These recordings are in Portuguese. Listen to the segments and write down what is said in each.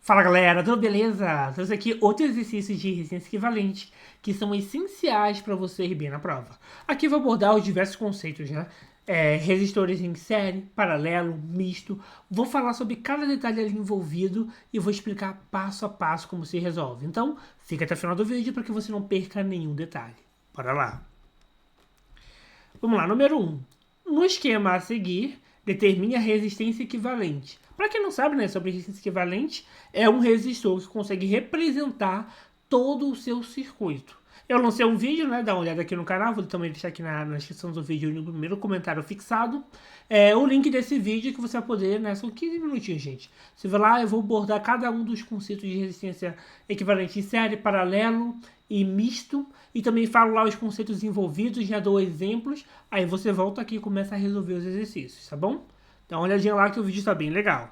Fala galera, tudo beleza? Trouxe aqui outros exercícios de resistência equivalente que são essenciais para você ir bem na prova. Aqui eu vou abordar os diversos conceitos, né? Resistores em série, paralelo, misto. Vou falar sobre cada detalhe ali envolvido e vou explicar passo a passo como se resolve. Então, fica até o final do vídeo para que você não perca nenhum detalhe. Bora lá! Vamos lá, número 1. No esquema a seguir, determine a resistência equivalente. Para quem não sabe, né, sobre resistência equivalente, é um resistor que consegue representar todo o seu circuito. Eu lancei um vídeo, né, dá uma olhada aqui no canal, vou também deixar aqui na descrição do vídeo no primeiro comentário fixado, o link desse vídeo que você vai poder, né, são 15 minutinhos, gente. Você vai lá, eu vou abordar cada um dos conceitos de resistência equivalente em série, paralelo e misto, e também falo lá os conceitos envolvidos, já dou exemplos, aí você volta aqui e começa a resolver os exercícios, tá bom? Dá uma olhadinha lá que o vídeo está bem legal.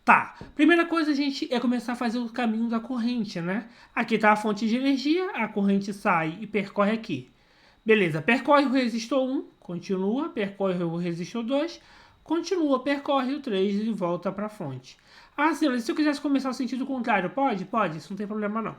Tá, primeira coisa, gente, é começar a fazer o caminho da corrente, né? Aqui tá a fonte de energia, a corrente sai e percorre aqui. Beleza, percorre o resistor 1, continua, percorre o resistor 2, continua, percorre o 3 e volta para a fonte. Ah, Silas, se eu quisesse começar o sentido contrário, pode? Pode, isso não tem problema não.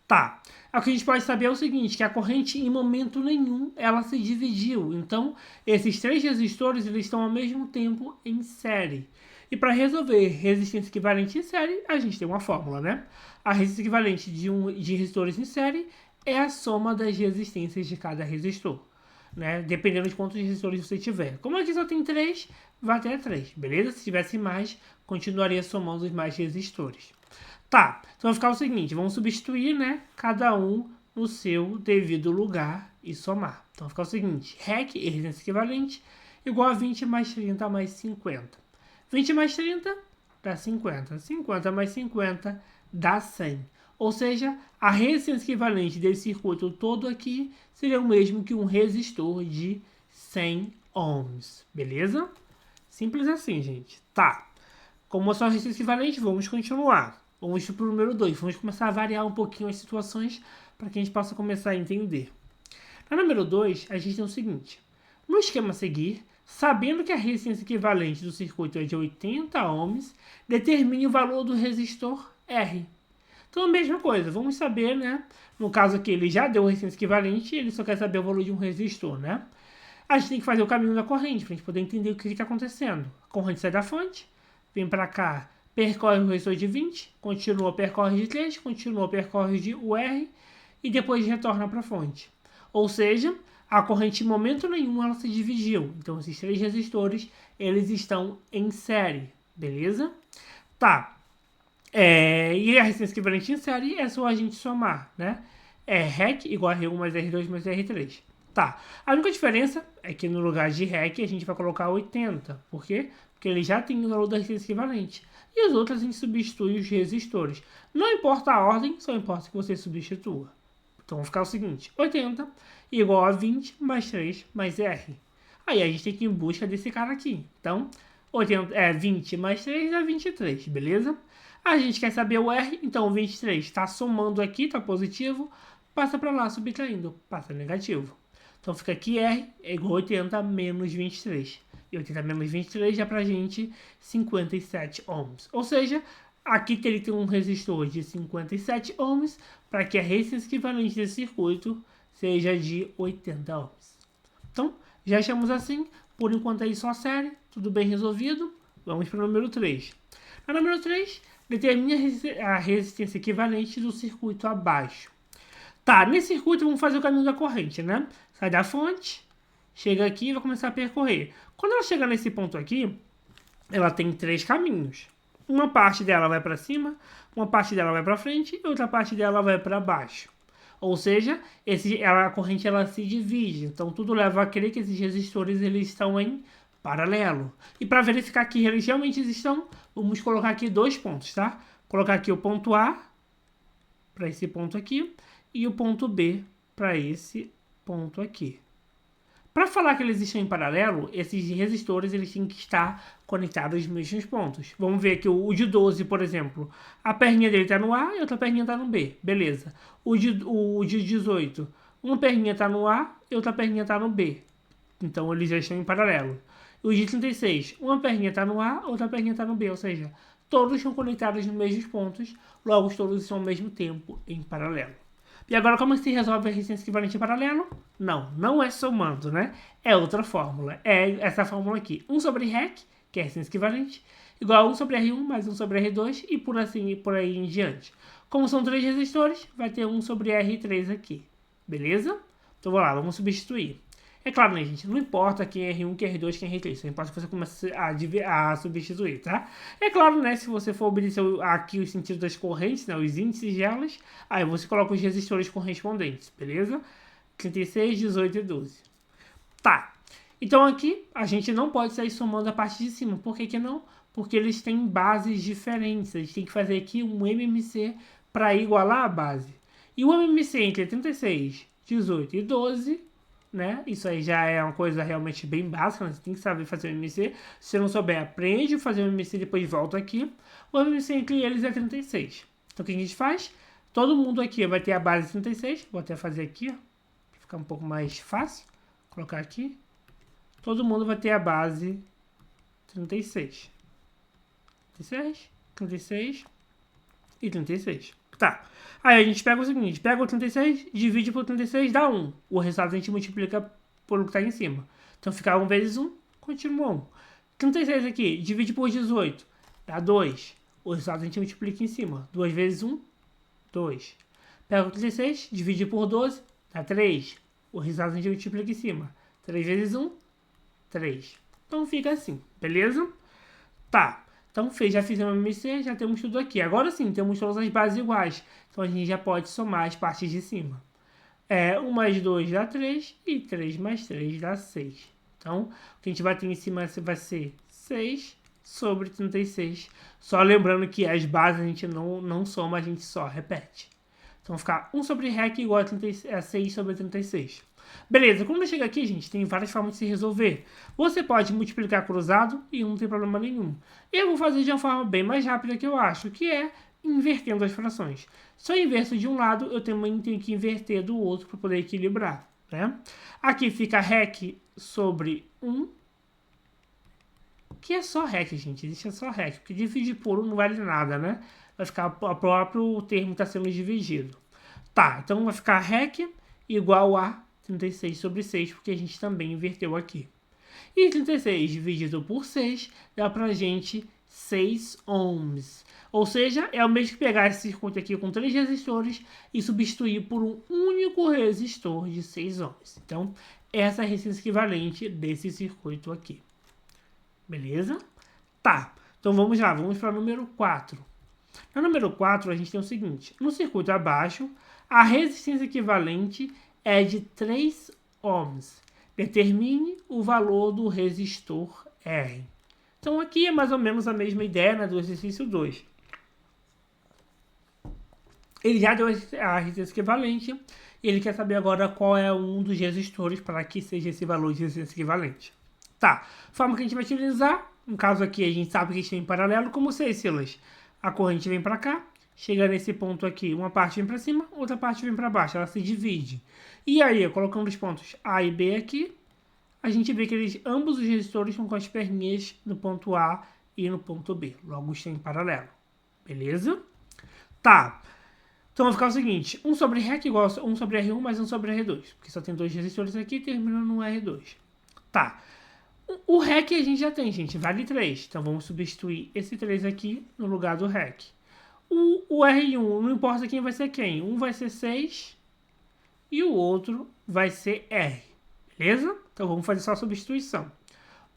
Tá, o que a gente pode saber é o seguinte, que a corrente em momento nenhum ela se dividiu. Então, esses três resistores eles estão ao mesmo tempo em série. E para resolver resistência equivalente em série, a gente tem uma fórmula, né? A resistência equivalente de resistores em série é a soma das resistências de cada resistor, né? Dependendo de quantos resistores você tiver. Como aqui só tem 3, vai até 3, beleza? Se tivesse mais, continuaria somando os mais resistores. Tá, então vai ficar o seguinte, vamos substituir, né, cada um no seu devido lugar e somar. Então vai ficar o seguinte, REC, resistência equivalente, igual a 20 mais 30 mais 50. 20 mais 30 dá 50. 50 mais 50 dá 100. Ou seja, a resistência equivalente desse circuito todo aqui seria o mesmo que um resistor de 100 ohms. Beleza? Simples assim, gente. Tá. Como é só resistência equivalente, vamos continuar. Vamos para o número 2. Vamos começar a variar um pouquinho as situações para que a gente possa começar a entender. No número 2, a gente tem o seguinte. No esquema a seguir, sabendo que a resistência equivalente do circuito é de 80 ohms, determine o valor do resistor R. Então, a mesma coisa. Vamos saber, né? No caso aqui, ele já deu resistência equivalente, ele só quer saber o valor de um resistor, né? A gente tem que fazer o caminho da corrente para a gente poder entender o que está acontecendo. A corrente sai da fonte, vem para cá, percorre o resistor de 20, continua, percorre de 3, continua, percorre de UR e depois retorna para a fonte. Ou seja, a corrente em momento nenhum ela se dividiu. Então esses três resistores eles estão em série, beleza? Tá. E a resistência equivalente em série é só a gente somar, né? REC igual a R1 mais R2 mais R3. Tá. A única diferença é que no lugar de REC a gente vai colocar 80. Por quê? Porque ele já tem o valor da resistência equivalente. E os outros a gente substitui os resistores. Não importa a ordem, só importa que você substitua. Então vai ficar o seguinte, 80 igual a 20 mais 3 mais R. Aí a gente tem que ir em busca desse cara aqui. Então, 20 mais 3 é 23, beleza? A gente quer saber o R, então o 23 está somando aqui, está positivo, passa para lá subtraindo, passa negativo. Então fica aqui R é igual a 80 menos 23. E 80 menos 23 já pra gente 57 ohms. Ou seja, aqui teria que ter um resistor de 57 ohms para que a resistência equivalente desse circuito seja de 80 ohms. Então, já achamos assim. Por enquanto aí só a série, tudo bem resolvido. Vamos para o número 3. No número 3, determine a resistência equivalente do circuito abaixo. Tá, nesse circuito vamos fazer o caminho da corrente, né? Sai da fonte, chega aqui e vai começar a percorrer. Quando ela chegar nesse ponto aqui, ela tem 3 caminhos. Uma parte dela vai para cima, uma parte dela vai para frente e outra parte dela vai para baixo. Ou seja, a corrente ela se divide. Então tudo leva a crer que esses resistores eles estão em paralelo. E para verificar que eles realmente estão, vamos colocar aqui 2 pontos, tá? Colocar aqui o ponto A para esse ponto aqui e o ponto B para esse ponto aqui. Para falar que eles estão em paralelo, esses resistores eles têm que estar conectados aos mesmos pontos. Vamos ver aqui o de 12, por exemplo. A perninha dele está no A e a outra perninha está no B. Beleza. O de 18, uma perninha está no A e outra perninha está no B. Então eles já estão em paralelo. O de 36, uma perninha está no A, outra perninha está no B. Ou seja, todos são conectados nos mesmos pontos, logo todos estão ao mesmo tempo em paralelo. E agora como se resolve a resistência equivalente em paralelo? Não é somando, né? É outra fórmula. É essa fórmula aqui. 1 sobre REC, que é a resistência equivalente, igual a 1 sobre R1 mais 1 sobre R2 e por aí em diante. Como são 3 resistores, vai ter 1 sobre R3 aqui. Beleza? Então vamos lá, vamos substituir. É claro, né, gente? Não importa quem é R1, quem é R2, quem é R3. Só importa que você comece a substituir, tá? É claro, né? Se você for obedecer aqui os sentidos das correntes, né? Os índices delas, aí você coloca os resistores correspondentes, beleza? 36, 18 e 12. Tá. Então aqui a gente não pode sair somando a parte de cima. Por que não? Porque eles têm bases diferentes. A gente tem que fazer aqui um MMC para igualar a base. E o MMC entre 36, 18 e 12... né? Isso aí já é uma coisa realmente bem básica, né? Você tem que saber fazer o MMC. Se você não souber, aprende a fazer o MMC e depois volta aqui. O MMC entre eles é 36. Então o que a gente faz? Todo mundo aqui vai ter a base 36. Vou até fazer aqui, ó, para ficar um pouco mais fácil. Vou colocar aqui. Todo mundo vai ter a base 36. 36, 36 e 36. Tá. Aí a gente pega o seguinte, pega o 36, divide por 36, dá 1. O resultado a gente multiplica por o que está em cima. Então fica 1 vezes 1, continua 1. 36 aqui, divide por 18, dá 2. O resultado a gente multiplica em cima. 2 vezes 1, 2. Pega o 36, divide por 12, dá 3. O resultado a gente multiplica em cima. 3 vezes 1, 3. Então fica assim, beleza? Tá. Então já fizemos o MMC, já temos tudo aqui. Agora sim, temos todas as bases iguais. Então a gente já pode somar as partes de cima. 1 mais 2 dá 3 e 3 mais 3 dá 6. Então o que a gente vai ter em cima vai ser 6 sobre 36. Só lembrando que as bases a gente não soma, a gente só repete. Então vai ficar 1 sobre REC igual a 6 sobre 36. Beleza, quando chega aqui, gente, tem várias formas de se resolver. Você pode multiplicar cruzado e não tem problema nenhum. Eu vou fazer de uma forma bem mais rápida que eu acho, que é invertendo as frações. Se eu inverto de um lado, eu também tenho que inverter do outro para poder equilibrar, né? Aqui fica REC sobre 1, que é só REC, gente. Existe só REC, porque dividir por 1 não vale nada, né? Vai ficar o próprio termo está sendo dividido. Tá, então vai ficar REC igual a 36 sobre 6, porque a gente também inverteu aqui. E 36 dividido por 6 dá pra gente 6 ohms. Ou seja, é o mesmo que pegar esse circuito aqui com 3 resistores e substituir por um único resistor de 6 ohms. Então, essa é a resistência equivalente desse circuito aqui. Beleza? Tá. Então vamos lá, vamos para o número 4. No número 4, a gente tem o seguinte. No circuito abaixo, a resistência equivalente é de 3 ohms. Determine o valor do resistor R. Então aqui é mais ou menos a mesma ideia, né, do exercício 2. Ele já deu a resistência equivalente e ele quer saber agora qual é um dos resistores para que seja esse valor de resistência equivalente. Tá, forma que a gente vai utilizar, no caso aqui a gente sabe que está em paralelo, como sei, Silas. A corrente vem para cá, chega nesse ponto aqui, uma parte vem para cima, outra parte vem para baixo, ela se divide. E aí, colocando os pontos A e B aqui, a gente vê que ambos os resistores estão com as perninhas no ponto A e no ponto B. Logo estão em paralelo. Beleza? Tá. Então vai ficar o seguinte, 1 sobre REC igual a 1 sobre R1 mais 1 sobre R2. Porque só tem 2 resistores aqui, termina no R2. Tá. O REC a gente já tem, gente, vale 3. Então vamos substituir esse 3 aqui no lugar do REC. O R1, não importa quem vai ser quem. Um vai ser 6 e o outro vai ser R. Beleza? Então vamos fazer só a substituição.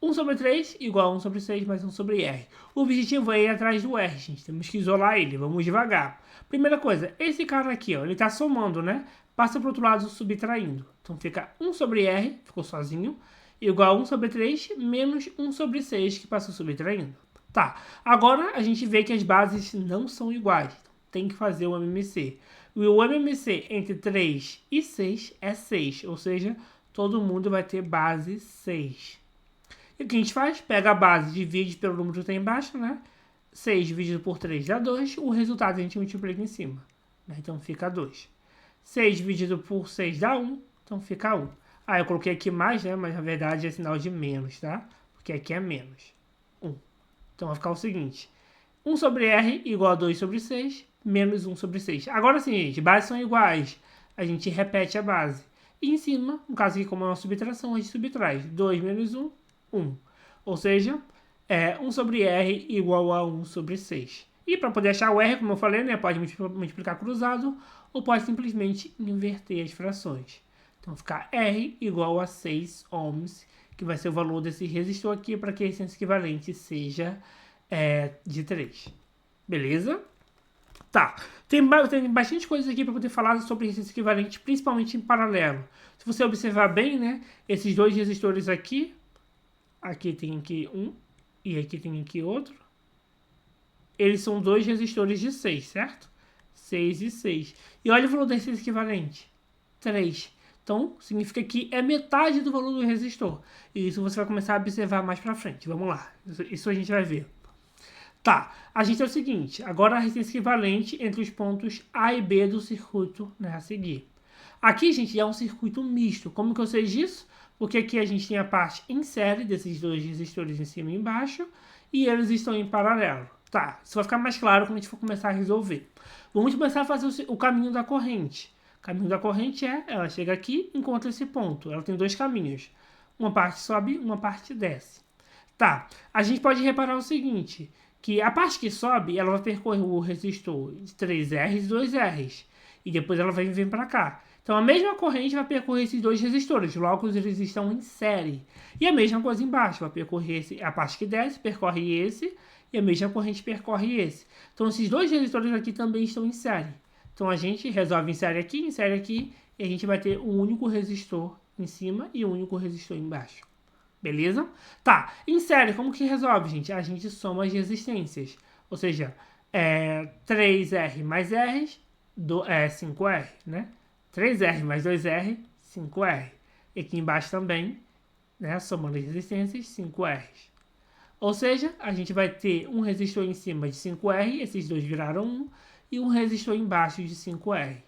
1 sobre 3 igual a 1 sobre 6 mais 1 sobre R. O objetivo é ir atrás do R, gente. Temos que isolar ele. Vamos devagar. Primeira coisa, esse cara aqui, ó, ele está somando, né? Passa para o outro lado subtraindo. Então fica 1 sobre R, ficou sozinho, igual a 1 sobre 3 menos 1 sobre 6, que passou subtraindo. Tá, agora a gente vê que as bases não são iguais. Tem que fazer o MMC. E o MMC entre 3 e 6 é 6, ou seja, todo mundo vai ter base 6. E o que a gente faz? Pega a base, divide pelo número que está embaixo, né? 6 dividido por 3 dá 2, o resultado a gente multiplica em cima, né? Então fica 2. 6 dividido por 6 dá 1, então fica 1. Ah, eu coloquei aqui mais, né? Mas na verdade é sinal de menos, tá? Porque aqui é menos 1. Então vai ficar o seguinte. 1 sobre R igual a 2 sobre 6, menos 1 sobre 6. Agora sim, gente, bases são iguais. A gente repete a base. E em cima, no caso aqui como é uma subtração, a gente subtrai. 2 menos 1, 1. Ou seja, 1 sobre R igual a 1 sobre 6. E para poder achar o R, como eu falei, né, pode multiplicar cruzado ou pode simplesmente inverter as frações. Então ficar R igual a 6 ohms, que vai ser o valor desse resistor aqui para que a resistência equivalente seja de 3. Beleza? Tá. Tem bastante coisas aqui para poder falar sobre resistência equivalente, principalmente em paralelo. Se você observar bem, né, esses dois resistores aqui tem aqui um e aqui tem aqui outro. Eles são dois resistores de 6, certo? 6 e 6. E olha o valor da resistência equivalente. 3. Então, significa que é metade do valor do resistor. E isso você vai começar a observar mais pra frente. Vamos lá. Isso a gente vai ver. Tá. A gente tem o seguinte. Agora a resistência equivalente entre os pontos A e B do circuito, né, a seguir. Aqui, gente, é um circuito misto. Como que eu sei disso? Porque aqui a gente tem a parte em série desses dois resistores em cima e embaixo. E eles estão em paralelo. Tá, isso vai ficar mais claro quando a gente for começar a resolver. Vamos começar a fazer o caminho da corrente. O caminho da corrente ela chega aqui e encontra esse ponto. Ela tem dois caminhos. Uma parte sobe, uma parte desce. Tá, a gente pode reparar o seguinte, que a parte que sobe, ela vai percorrer o resistor de 3Rs e 2Rs. E depois ela vai vir para cá. Então a mesma corrente vai percorrer esses dois resistores, logo eles estão em série. E a mesma coisa embaixo, vai percorrer a parte que desce, percorre esse, e a mesma corrente percorre esse. Então esses dois resistores aqui também estão em série. Então a gente resolve em série aqui, e a gente vai ter um único resistor em cima e um único resistor embaixo. Beleza? Tá, em série, como que resolve, gente? A gente soma as resistências. Ou seja, 3R mais R, 5R, né? 3R mais 2R, 5R. E aqui embaixo também, né? Somando as resistências, 5R. Ou seja, a gente vai ter um resistor em cima de 5R, esses dois viraram 1, e um resistor embaixo de 5R.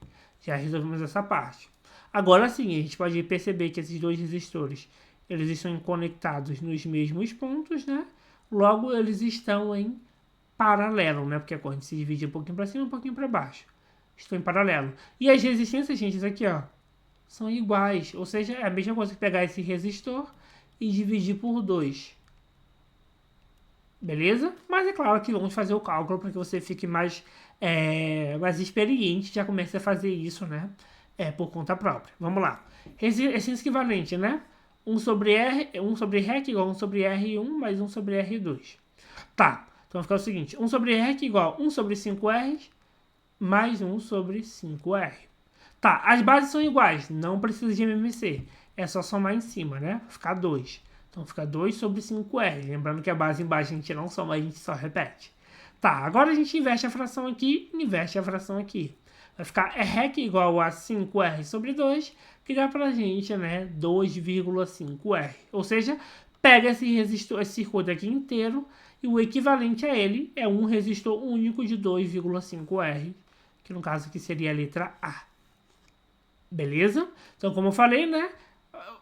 Já resolvemos essa parte. Agora sim, a gente pode perceber que esses dois resistores, eles estão conectados nos mesmos pontos, né? Logo, eles estão em paralelo, né? Porque a corrente se divide um pouquinho para cima e um pouquinho para baixo. Estão em paralelo. E as resistências, gente, isso aqui, ó, são iguais. Ou seja, é a mesma coisa que pegar esse resistor e dividir por 2. Beleza? Mas é claro que vamos fazer o cálculo para que você fique mais experiente, já comece a fazer isso, né? Por conta própria. Vamos lá. Resistência equivalente, né? 1 sobre R igual a 1 sobre R1 mais 1 sobre R2. Tá, então vai ficar o seguinte. 1 sobre R igual a 1 sobre 5R mais 1 sobre 5R. Tá, as bases são iguais, não precisa de MMC. É só somar em cima, né? Vai ficar 2. Então fica 2 sobre 5R. Lembrando que a base embaixo a gente não soma, a gente só repete. Tá, agora a gente inverte a fração aqui e inverte a fração aqui. Vai ficar REC igual a 5R sobre 2, que dá pra gente, né, 2,5R. Ou seja, pega esse circuito aqui inteiro e o equivalente a ele é um resistor único de 2,5R, que no caso aqui seria a letra A. Beleza? Então, como eu falei, né,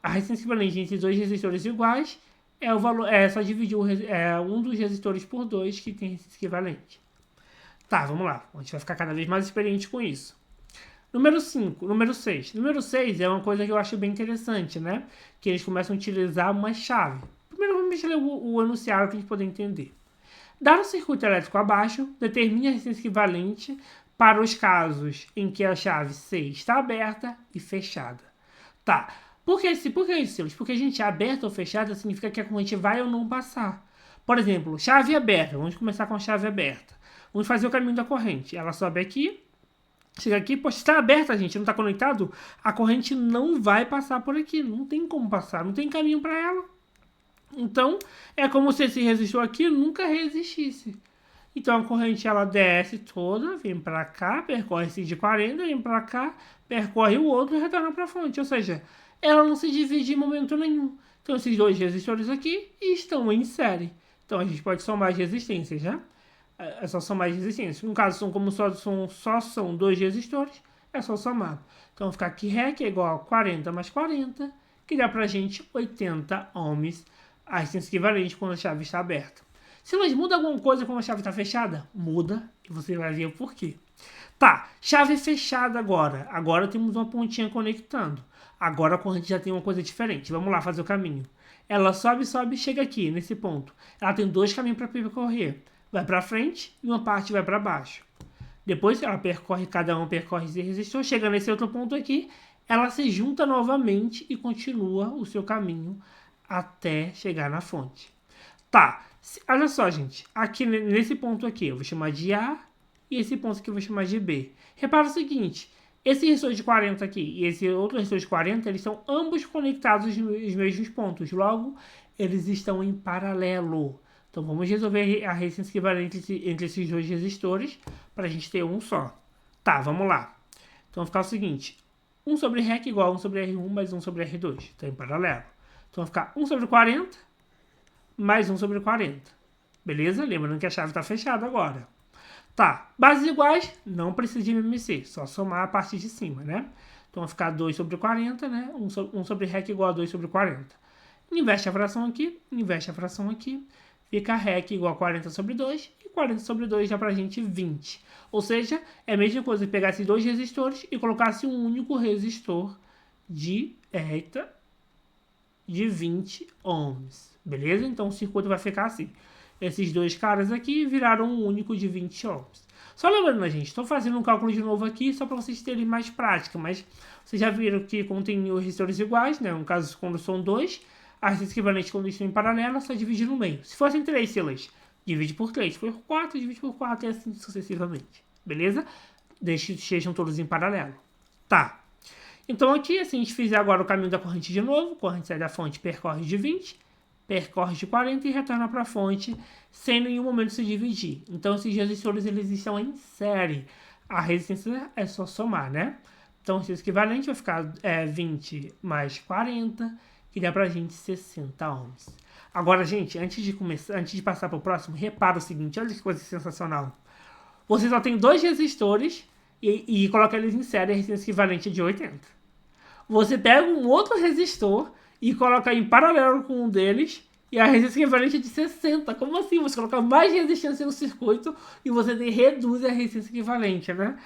a resistência equivalente entre dois resistores iguais é o valor, só dividir um dos resistores por 2 que tem resistência equivalente. Tá, vamos lá. A gente vai ficar cada vez mais experiente com isso. Número 6. Número 6 é uma coisa que eu acho bem interessante, né? Que eles começam a utilizar uma chave. Primeiro vamos ler o enunciado para a gente poder entender. Dado o circuito elétrico abaixo, determine a resistência equivalente para os casos em que a chave 6 está aberta e fechada. Tá. Por que isso, Silas? Porque a gente é aberta ou fechada significa que a corrente vai ou não passar. Por exemplo, chave aberta. Vamos começar com a chave aberta. Vamos fazer o caminho da corrente. Ela sobe aqui, chega aqui, poxa, está aberta, gente, não está conectado, a corrente não vai passar por aqui. Não tem como passar, não tem caminho para ela. Então, é como se esse resistor aqui nunca resistisse. Então, a corrente, ela desce toda, vem para cá, percorre esse de 40, vem para cá, percorre o outro e retorna para a fonte. Ou seja, ela não se divide em momento nenhum. Então, esses dois resistores aqui estão em série. Então, a gente pode somar as resistências, né? É só somar as resistências. No caso, só são dois resistores, é só somar. Então, ficar aqui REC é igual a 40 mais 40, que dá pra gente 80 ohms, a resistência equivalente quando a chave está aberta. Silas, muda alguma coisa quando a chave está fechada? Muda, e você vai ver o porquê. Tá, chave fechada agora. Agora temos uma pontinha conectando. Agora a corrente já tem uma coisa diferente. Vamos lá fazer o caminho. Ela sobe, sobe e chega aqui, nesse ponto. Ela tem dois caminhos para percorrer. Vai para frente e uma parte vai para baixo. Depois ela percorre, cada um percorre esse resistor. Chega nesse outro ponto aqui, ela se junta novamente e continua o seu caminho até chegar na fonte. Tá, olha só, gente. Aqui nesse ponto aqui, eu vou chamar de A e esse ponto aqui eu vou chamar de B. Repara o seguinte, esse resistor de 40 aqui e esse outro resistor de 40, eles são ambos conectados nos mesmos pontos. Logo, eles estão em paralelo. Então, vamos resolver a resistência equivalente entre esses dois resistores para a gente ter um só. Tá, vamos lá. Então, vai ficar o seguinte. 1 sobre REC igual a 1 sobre R1 mais 1 sobre R2. Está em paralelo. Então, vai ficar 1 sobre 40 mais 1 sobre 40. Beleza? Lembrando que a chave está fechada agora. Tá, bases iguais, não precisa de MMC, só somar a parte de cima, né? Então vai ficar 2 sobre 40, né? 1 sobre REC igual a 2 sobre 40. Inverte a fração aqui, inverte a fração aqui. Fica REC igual a 40 sobre 2 e 40 sobre 2 dá pra gente 20. Ou seja, é a mesma coisa que pegasse dois resistores e colocasse um único resistor de 20 ohms. Beleza? Então o circuito vai ficar assim. Esses dois caras aqui viraram um único de 20 ohms. Só lembrando, gente, estou fazendo um cálculo de novo aqui só para vocês terem mais prática, mas vocês já viram que quando tem os resistores iguais, né? No caso, quando são dois, a resistência equivalente quando estão em paralelo é só dividir no meio. Se fossem 3, Silas, divide por 3, por 4, divide por 4 e assim sucessivamente. Beleza? Deixam todos em paralelo. Tá. Então aqui, se a gente fizer agora o caminho da corrente de novo, a corrente sai da fonte, percorre de 20, percorre de 40 e retorna para a fonte sem nenhum momento se dividir. Então esses resistores eles estão em série. A resistência é só somar, né? Então o equivalente vai ficar 20 mais 40, que dá pra gente 60 ohms. Agora, gente, antes de passar para o próximo, repara o seguinte, olha que coisa sensacional. Você só tem dois resistores e coloca eles em série, a resistência equivalente é de 80. Você pega um outro resistor e coloca em paralelo com um deles e a resistência equivalente é de 60. Como assim? Você coloca mais resistência no circuito e você reduz a resistência equivalente, né?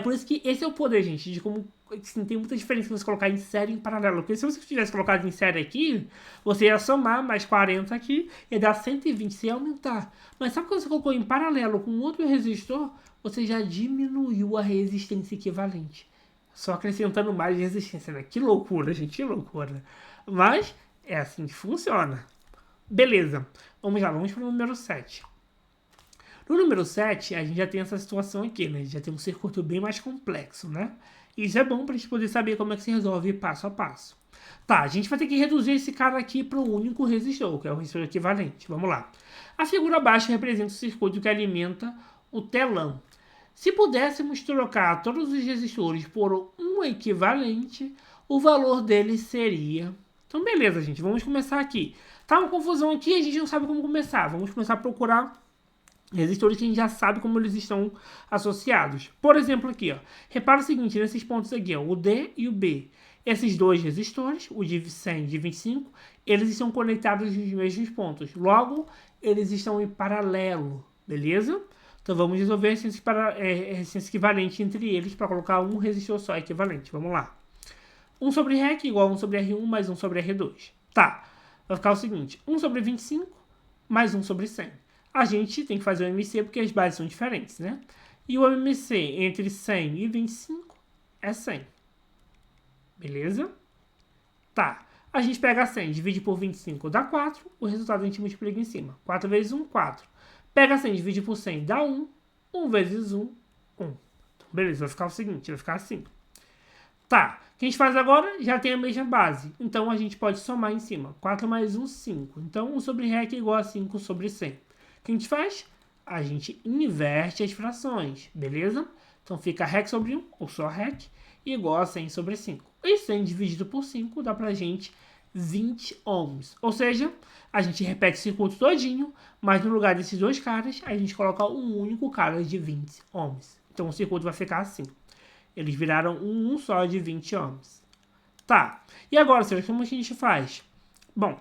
Por isso que esse é o poder, gente, de como assim, tem muita diferença você colocar em série e em paralelo. Porque se você tivesse colocado em série aqui, você ia somar mais 40 aqui e ia dar 120, você ia aumentar. Mas sabe quando você colocou em paralelo com outro resistor, você já diminuiu a resistência equivalente. Só acrescentando mais resistência, né? Que loucura, gente, que loucura. Mas é assim que funciona. Beleza, vamos lá, vamos para o número 7. No número 7, a gente já tem essa situação aqui, né? A gente já tem um circuito bem mais complexo, né? Isso é bom para a gente poder saber como é que se resolve passo a passo. Tá, a gente vai ter que reduzir esse cara aqui para o único resistor, que é o resistor equivalente. Vamos lá. A figura abaixo representa o circuito que alimenta o telão. Se pudéssemos trocar todos os resistores por um equivalente, o valor deles seria... Então, beleza, gente. Vamos começar aqui. Tá uma confusão aqui, a gente não sabe como começar. Vamos começar a procurar resistores que a gente já sabe como eles estão associados. Por exemplo, aqui, ó. Repara o seguinte, nesses pontos aqui, ó, o D e o B. Esses dois resistores, o de 100 e de 25, eles estão conectados nos mesmos pontos. Logo, eles estão em paralelo, beleza? Então, vamos resolver a resistência equivalente entre eles para colocar um resistor só equivalente. Vamos lá. 1 sobre REC igual a 1 sobre R1 mais 1 sobre R2. Tá, vai ficar o seguinte, 1 sobre 25 mais 1 sobre 100. A gente tem que fazer o MMC porque as bases são diferentes, né? E o MMC entre 100 e 25 é 100. Beleza? Tá, a gente pega 100, divide por 25, dá 4. O resultado a gente multiplica em cima. 4 vezes 1, 4. Pega 100, divide por 100, dá 1. 1 vezes 1, 1. Então, beleza, vai ficar o seguinte, vai ficar assim. Tá, o que a gente faz agora? Já tem a mesma base. Então, a gente pode somar em cima. 4 mais 1, 5. Então, 1 sobre REC é igual a 5 sobre 100. O que a gente faz? A gente inverte as frações, beleza? Então, fica REC sobre 1, ou só REC, igual a 100 sobre 5. E 100 dividido por 5 dá pra gente 20 ohms. Ou seja, a gente repete o circuito todinho, mas no lugar desses dois caras, a gente coloca um único cara de 20 ohms. Então, o circuito vai ficar assim. Eles viraram um só de 20 ohms. Tá. E agora, Sérgio, como a gente faz? Bom,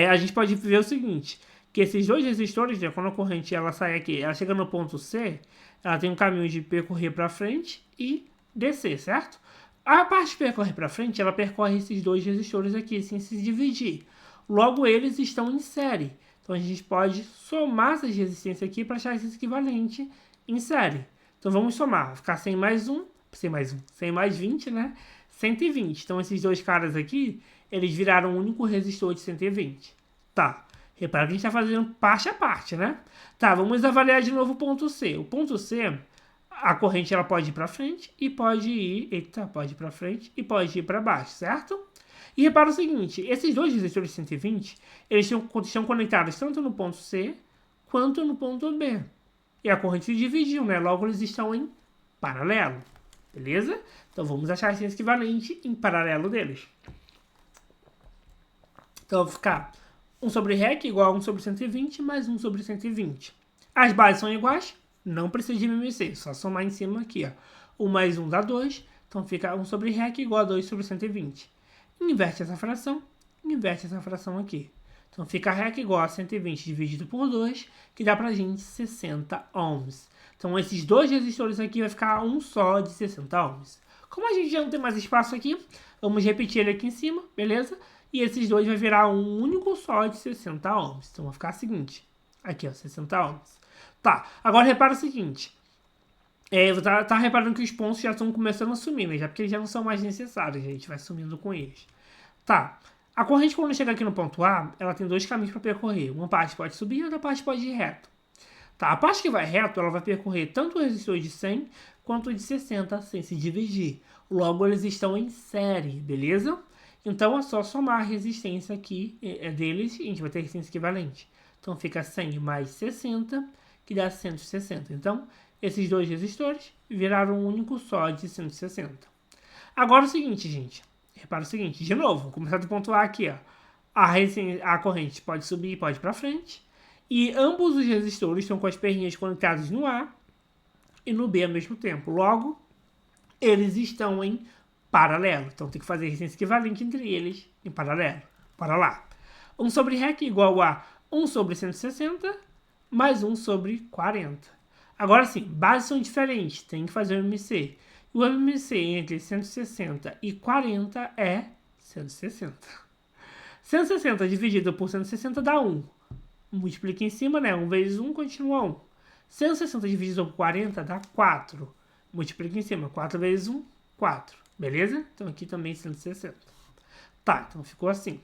a gente pode ver o seguinte, que esses dois resistores, né, quando a corrente ela sai aqui, ela chega no ponto C, ela tem um caminho de percorrer para frente e descer, certo? A parte de percorrer para frente, ela percorre esses dois resistores aqui, sem se dividir. Logo, eles estão em série. Então, a gente pode somar essas resistências aqui para achar esse equivalente em série. Então, vamos somar. Vai ficar 100 mais 1, 100 mais 20, né? 120. Então, esses dois caras aqui, eles viraram um único resistor de 120. Tá. Repara que a gente está fazendo parte a parte, né? Tá, vamos avaliar de novo o ponto C. O ponto C, a corrente ela pode ir para frente e pode ir... Eita, pode ir para frente e pode ir para baixo, certo? E repara o seguinte, esses dois resistores de 120, eles estão conectados tanto no ponto C quanto no ponto B. E a corrente se dividiu, né? Logo, eles estão em paralelo. Beleza? Então, vamos achar esse equivalente em paralelo deles. Então, vai ficar 1 sobre REC igual a 1 sobre 120 mais 1 sobre 120. As bases são iguais, não precisa de MMC, só somar em cima aqui, ó. 1 mais 1 dá 2, então fica 1 sobre REC igual a 2 sobre 120. Inverte essa fração aqui. Então fica REC igual a 120 dividido por 2, que dá pra gente 60 ohms. Então esses dois resistores aqui vai ficar um só de 60 ohms. Como a gente já não tem mais espaço aqui, vamos repetir ele aqui em cima, beleza? E esses dois vai virar um único só de 60 ohms. Então vai ficar o seguinte, aqui ó, 60 ohms. Tá, agora repara o seguinte. Tá reparando que os pontos já estão começando a sumir, né? Já porque eles já não são mais necessários, a gente vai sumindo com eles. Tá, a corrente quando chega aqui no ponto A, ela tem dois caminhos para percorrer. Uma parte pode subir e outra parte pode ir reto. Tá, a parte que vai reto, ela vai percorrer tanto o resistor de 100 quanto o de 60 sem se dividir. Logo, eles estão em série, beleza? Então, é só somar a resistência aqui deles e a gente vai ter resistência equivalente. Então, fica 100 mais 60, que dá 160. Então, esses dois resistores viraram um único só de 160. Agora, o seguinte, gente. Repara o seguinte, de novo, vou começar do ponto A aqui, ó. A corrente pode subir e pode ir para frente. E ambos os resistores estão com as perninhas conectadas no A e no B ao mesmo tempo. Logo, eles estão em paralelo. Então, tem que fazer resistência equivalente entre eles em paralelo. Bora lá. 1 sobre REC igual a 1 sobre 160 mais 1 sobre 40. Agora sim, bases são diferentes. Tem que fazer o MMC. O MMC entre 160 e 40 é 160. 160 dividido por 160 dá 1. Multiplica em cima, né? 1 vezes 1 continua 1. 160 dividido por 40 dá 4. Multiplica em cima. 4 vezes 1, 4. Beleza? Então aqui também 160. Tá, então ficou assim.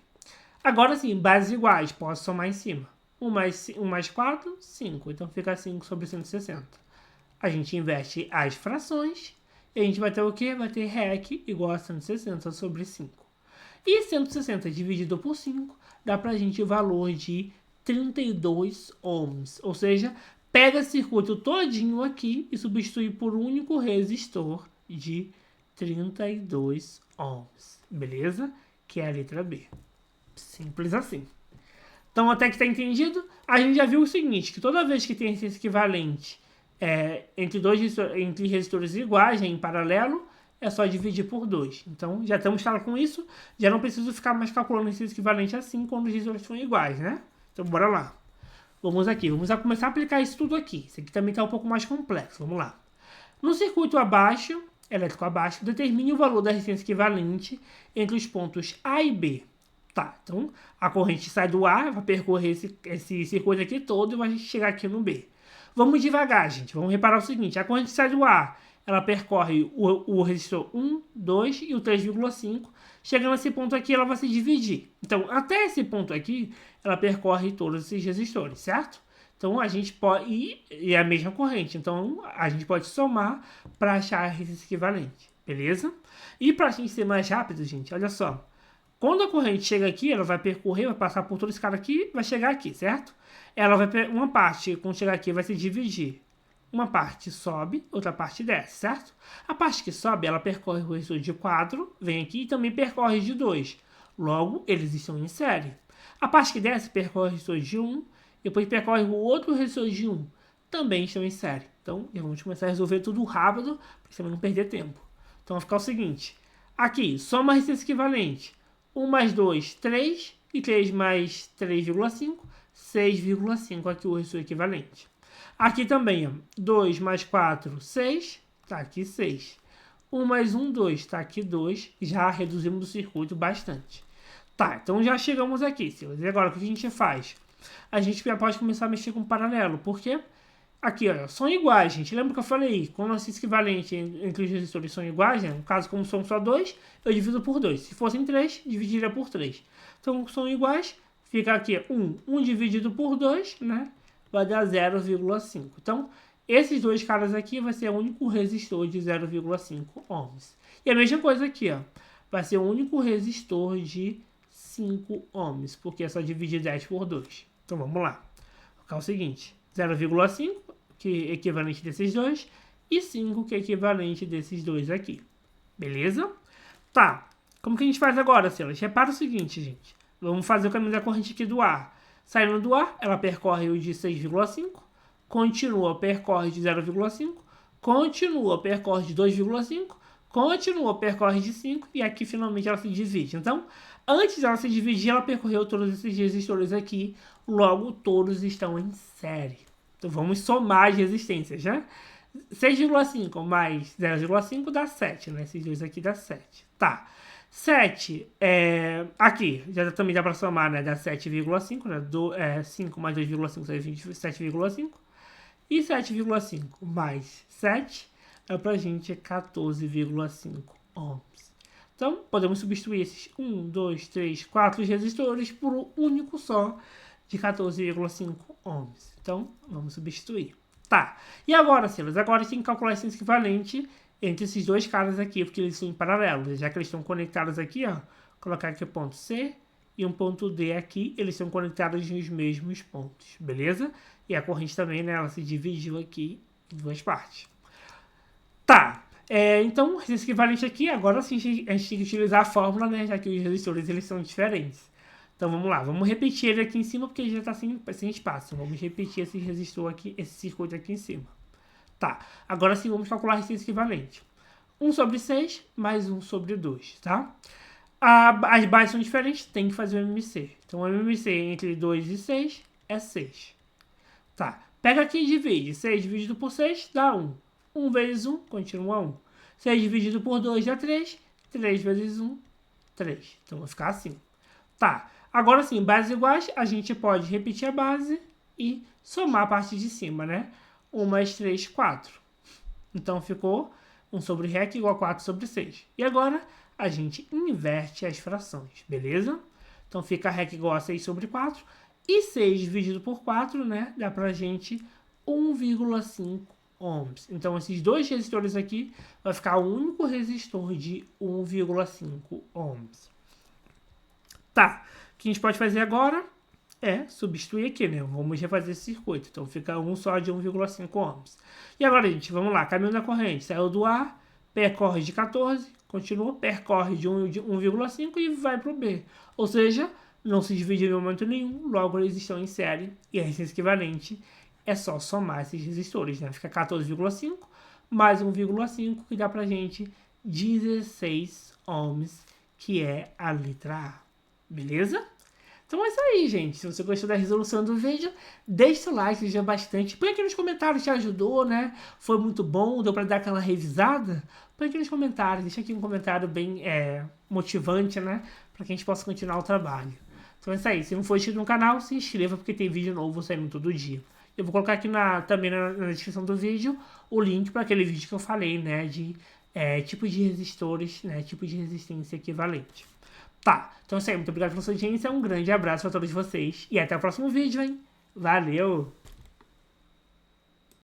Agora sim, bases iguais. Posso somar em cima. 1 mais 4, 5. Então fica 5 sobre 160. A gente inverte as frações. E a gente vai ter o quê? Vai ter REC igual a 160 sobre 5. E 160 dividido por 5 dá pra gente o valor de 32 ohms. Ou seja, pega esse circuito todinho aqui e substitui por um único resistor de 32 ohms. Beleza? Que é a letra B. Simples assim. Então, até que está entendido, a gente já viu o seguinte, que toda vez que tem resistência equivalente entre resistores iguais, em paralelo, é só dividir por 2. Então, já estamos claros com isso, já não preciso ficar mais calculando resistência equivalente assim quando os resistores são iguais, né? Então, bora lá. Vamos começar a aplicar isso tudo aqui. Isso aqui também está um pouco mais complexo, vamos lá. No circuito abaixo, elétrico abaixo, determine o valor da resistência equivalente entre os pontos A e B. Tá, então a corrente sai do A, vai percorrer esse circuito aqui todo e vai chegar aqui no B. Vamos devagar, gente. Vamos reparar o seguinte. A corrente sai do A, ela percorre o resistor 1, 2 e o 3,5. Chegando nesse ponto aqui, ela vai se dividir. Então, até esse ponto aqui, ela percorre todos esses resistores, certo? Então, a gente pode... E é a mesma corrente. Então, a gente pode somar para achar a resistência equivalente. Beleza? E para a gente ser mais rápido, gente, olha só. Quando a corrente chega aqui, ela vai percorrer, vai passar por todo esse cara aqui, vai chegar aqui, certo? Uma parte, quando chegar aqui, vai se dividir. Uma parte sobe, outra parte desce, certo? A parte que sobe, ela percorre o resistor de 4, vem aqui e também percorre de 2. Logo, eles estão em série. A parte que desce percorre o resistor de 1, depois percorre o outro resistor de 1. Também estão em série. Então, vamos começar a resolver tudo rápido, para não perder tempo. Então, vai ficar o seguinte. Aqui, soma a resistência equivalente. 1 mais 2, 3. E 3 mais 3,5, 6,5 aqui o resistor equivalente. Aqui também, ó, 2 mais 4, 6, tá aqui 6. 1 mais 1, 2, tá aqui 2, já reduzimos o circuito bastante. Tá, então já chegamos aqui, Silas. E agora, o que a gente faz? A gente já pode começar a mexer com paralelo, porque aqui, ó, são iguais, gente. Lembra que eu falei? Quando esse equivalente entre os resistores são iguais, né? No caso, como são só 2, eu divido por 2. Se fossem 3, dividiria por 3. Então, são iguais, fica aqui 1 dividido por 2, né? Vai dar 0,5. Então, esses dois caras aqui vai ser o único resistor de 0,5 ohms. E a mesma coisa aqui, ó. Vai ser o único resistor de 5 ohms, porque é só dividir 10 por 2. Então, vamos lá. Vou colocar o seguinte, 0,5, que é equivalente desses dois, e 5, que é equivalente desses dois aqui. Beleza? Tá. Como que a gente faz agora, Silas? Repara o seguinte, gente. Vamos fazer o caminho da corrente aqui do ar. Saindo do ar, ela percorre o de 6,5, continua, percorre de 0,5, continua, percorre de 2,5, continua, percorre de 5 e aqui finalmente ela se divide. Então, antes dela se dividir, ela percorreu todos esses resistores aqui, logo todos estão em série. Então, vamos somar as resistências, né? 6,5 mais 0,5 dá 7, né? Esses dois aqui dá 7. Tá. 7, aqui, já também dá para somar, né? Dá 7,5, né? 5 mais 2,5 é 7,5. E 7,5 mais 7 é pra gente 14,5 ohms. Então, podemos substituir esses 1, 2, 3, 4 resistores por um único só de 14,5 ohms. Então, vamos substituir. Tá. E agora, Silas? Agora a gente tem que calcular esse equivalente entre esses dois caras aqui, porque eles são em paralelo. Já que eles estão conectados aqui, ó, colocar aqui o ponto C e um ponto D aqui, eles são conectados nos mesmos pontos, beleza? E a corrente também, né, ela se dividiu aqui em duas partes. Tá, então, esse equivalente aqui, agora sim a gente tem que utilizar a fórmula, né, já que os resistores eles são diferentes. Então vamos lá, vamos repetir ele aqui em cima, porque ele já está sem espaço. Vamos repetir esse resistor aqui, esse circuito aqui em cima. Tá, agora sim vamos calcular a resistência equivalente. 1 sobre 6 mais 1 sobre 2, tá? As bases são diferentes, tem que fazer o MMC. Então o MMC entre 2 e 6 é 6. Tá, pega aqui e divide. 6 dividido por 6 dá 1. 1 vezes 1 continua 1. 6 dividido por 2 dá 3. 3 vezes 1, 3. Então vai ficar assim. Tá, agora sim, bases iguais, a gente pode repetir a base e somar a parte de cima, né? 1 mais 3, 4. Então ficou 1 sobre REC igual a 4 sobre 6. E agora a gente inverte as frações, beleza? Então fica REC igual a 6 sobre 4. E 6 dividido por 4, né? Dá pra gente 1,5 ohms. Então esses dois resistores aqui vai ficar o único resistor de 1,5 ohms. Tá, o que a gente pode fazer agora é substituir aqui, né? Vamos refazer esse circuito. Então fica um só de 1,5 ohms. E agora, gente, vamos lá. Caminho da corrente. Saiu do A, percorre de 14, continua, percorre de 1,5 e vai para o B. Ou seja, não se divide em momento nenhum, logo eles estão em série. E a resistência equivalente é só somar esses resistores, né? Fica 14,5 mais 1,5, que dá pra gente 16 ohms, que é a letra A. Beleza? Então é isso aí, gente. Se você gostou da resolução do vídeo, deixe seu like, seja bastante. Põe aqui nos comentários se ajudou, né? Foi muito bom, deu pra dar aquela revisada? Põe aqui nos comentários, deixa aqui um comentário bem motivante, né? Pra que a gente possa continuar o trabalho. Então é isso aí. Se não for inscrito no canal, se inscreva, porque tem vídeo novo saindo todo dia. Eu vou colocar aqui também na descrição do vídeo o link para aquele vídeo que eu falei, né? De tipo de resistores, né? Tipo de resistência equivalente. Tá, então é isso aí. Muito obrigado pela sua audiência. Um grande abraço para todos vocês. E até o próximo vídeo, hein? Valeu!